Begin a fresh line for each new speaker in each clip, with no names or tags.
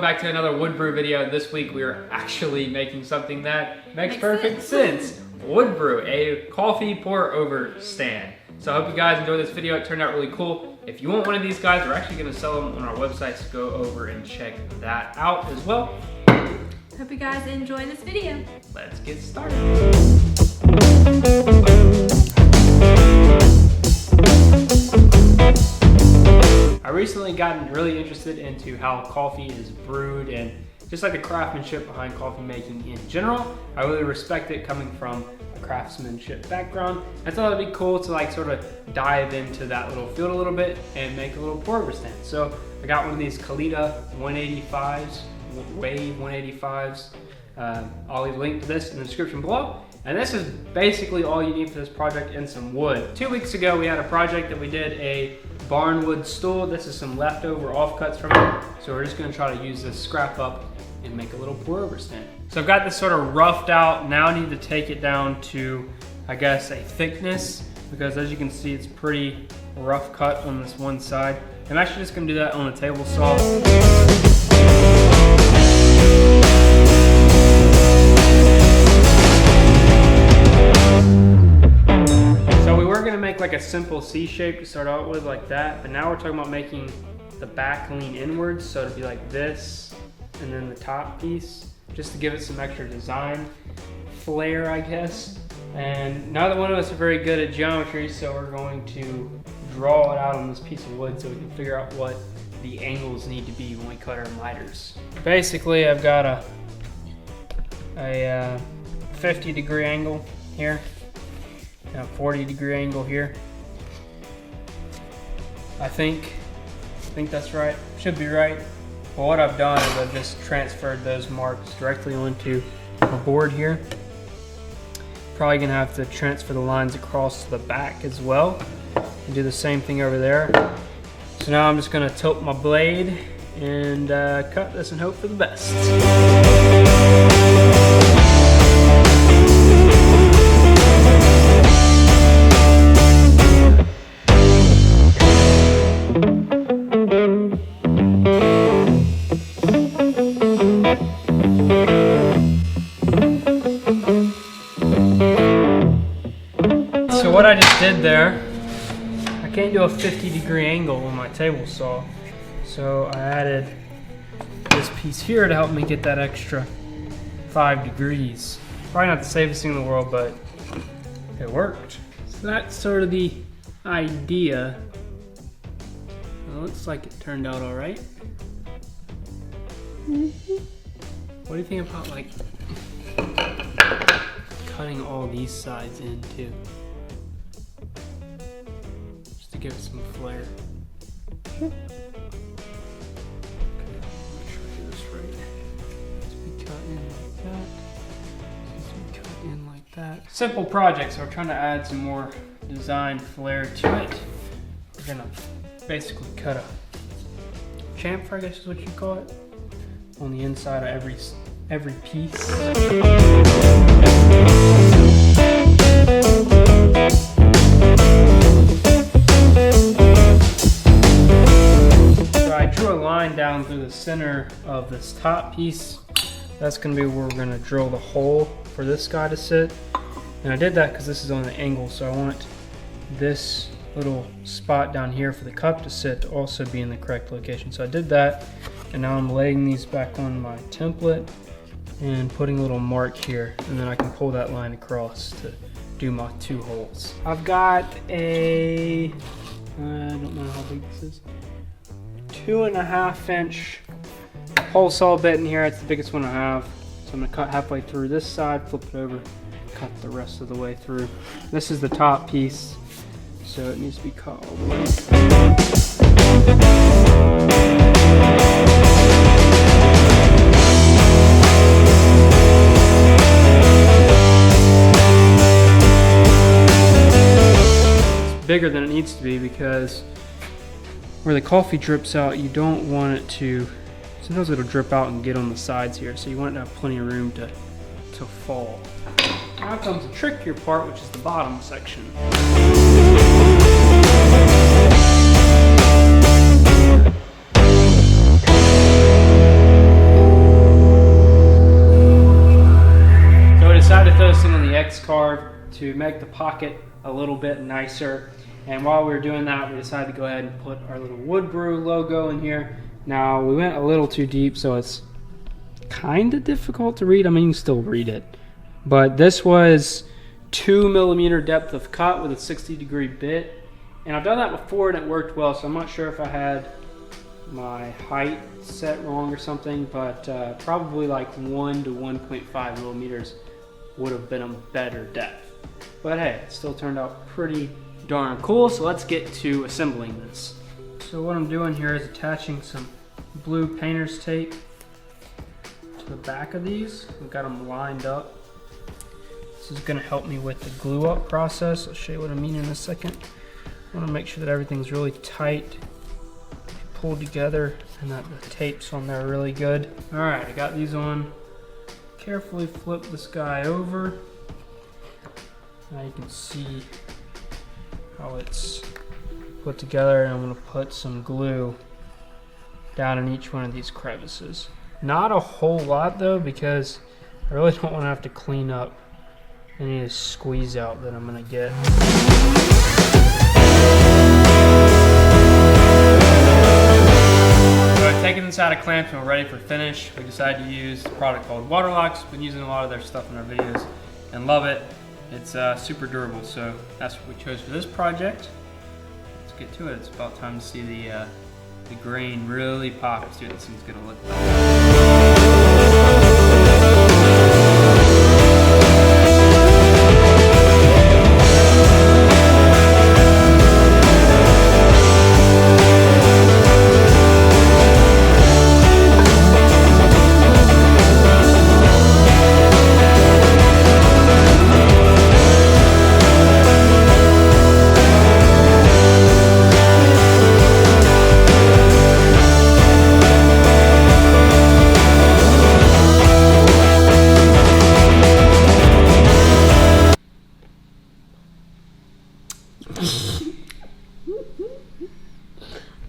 back to another Woodbrew video. This week we are actually making something that makes perfect sense. Woodbrew, a coffee pour over stand. So I hope you guys enjoyed this video. It turned out really cool. If you want one of these guys, we're actually gonna sell them on our website, so go over and check that out as well.
Hope you guys enjoy this video.
Let's get started. I recently gotten really interested into how coffee is brewed and just like the craftsmanship behind coffee making in general. I really respect it coming from a craftsmanship background. I thought it'd be cool to like sort of dive into that little field a little bit and make a little pour over stand. So I got one of these Kalita 185s, Wave 185s. I'll leave a link to this in the description below. And this is basically all you need for this project and some wood. 2 weeks ago, we had a project that we did a barnwood stool. This is some leftover offcuts from it. So we're just gonna try to use this scrap up and make a little pour over stand. So I've got this sort of roughed out. Now I need to take it down to, I guess, a thickness, because as you can see, it's pretty rough cut on this one side. I'm actually just gonna do that on a table saw. Like a simple C shape to start out with, like that, but now we're talking about making the back lean inwards, so it'd be like this and then the top piece, just to give it some extra design flair, I guess. And neither one of us are very good at geometry, so we're going to draw it out on this piece of wood so we can figure out what the angles need to be when we cut our miters. Basically, I've got a 50-degree angle here. Now 40-degree angle here. I think that's right. Should be right. Well, what I've done is I've just transferred those marks directly onto a board here. Probably gonna have to transfer the lines across to the back as well and do the same thing over there. So now I'm just gonna tilt my blade and cut this and hope for the best. So what I just did there, I can't do a 50-degree angle on my table saw, so I added this piece here to help me get that extra 5 degrees. Probably not the safest thing in the world, but it worked. So that's sort of the idea. It looks like it turned out all right. What do you think about like cutting all these sides in too? Just to give it some flair. Okay, make sure I do this right. Just be cut in like that. Just be cut in like that. Simple project, so we're trying to add some more design flair to it. We're gonna basically cut a chamfer, I guess is what you call it, on the inside of every piece. So I drew a line down through the center of this top piece. That's gonna be where we're gonna drill the hole for this guy to sit. And I did that because this is on the angle, so I want this little spot down here for the cup to sit to also be in the correct location. So I did that, and now I'm laying these back on my template and putting a little mark here, and then I can pull that line across to do my 2 holes. I've got a, I don't know how big this is, 2.5 inch hole saw bit in here. It's the biggest one I have. So I'm gonna cut halfway through this side, flip it over, cut the rest of the way through. This is the top piece, so it needs to be cut all the way. It's bigger than it needs to be because where the coffee drips out, you don't want it to, sometimes it'll drip out and get on the sides here, so you want it to have plenty of room to fall. Now comes the trickier part, which is the bottom section. to make the pocket a little bit nicer. And while we were doing that, we decided to go ahead and put our little Woodbrew logo in here. Now, we went a little too deep, so it's kind of difficult to read. I mean, you can still read it. But this was 2mm depth of cut with a 60-degree bit. And I've done that before and it worked well, so I'm not sure if I had my height set wrong or something, but probably like 1 to 1.5 millimeters would have been a better depth. But hey, it still turned out pretty darn cool, so let's get to assembling this. So what I'm doing here is attaching some blue painter's tape to the back of these. We've got them lined up. This is going to help me with the glue up process. I'll show you what I mean in a second. I want to make sure that everything's really tight, pulled together, and that the tapes on there are really good. Alright, I got these on. Carefully flip this guy over. Now you can see how it's put together, and I'm going to put some glue down in each one of these crevices. Not a whole lot though, because I really don't want to have to clean up any of the squeeze out that I'm going to get. So I've taken this out of clamps and we're ready for finish. We decided to use a product called Waterlocks. Been using a lot of their stuff in our videos and love it. It's super durable, so that's what we chose for this project. Let's get to it. It's about time to see the grain really pop. Let's see what this thing's gonna look like.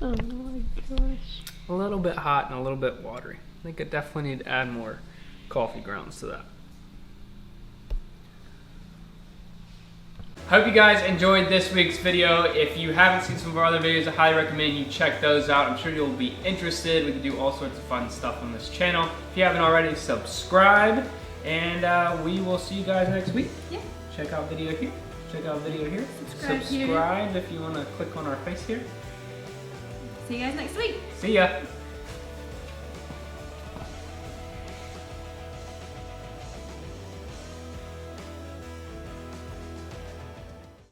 Oh my gosh.
A little bit hot and a little bit watery. I think I definitely need to add more coffee grounds to that. Hope you guys enjoyed this week's video. If you haven't seen some of our other videos, I highly recommend you check those out. I'm sure you'll be interested. We can do all sorts of fun stuff on this channel. If you haven't already, subscribe, and we will see you guys next week.
Yeah.
Check out video here. Check out video here.
Subscribe
if you want to click on our face here.
See you guys next week.
See ya.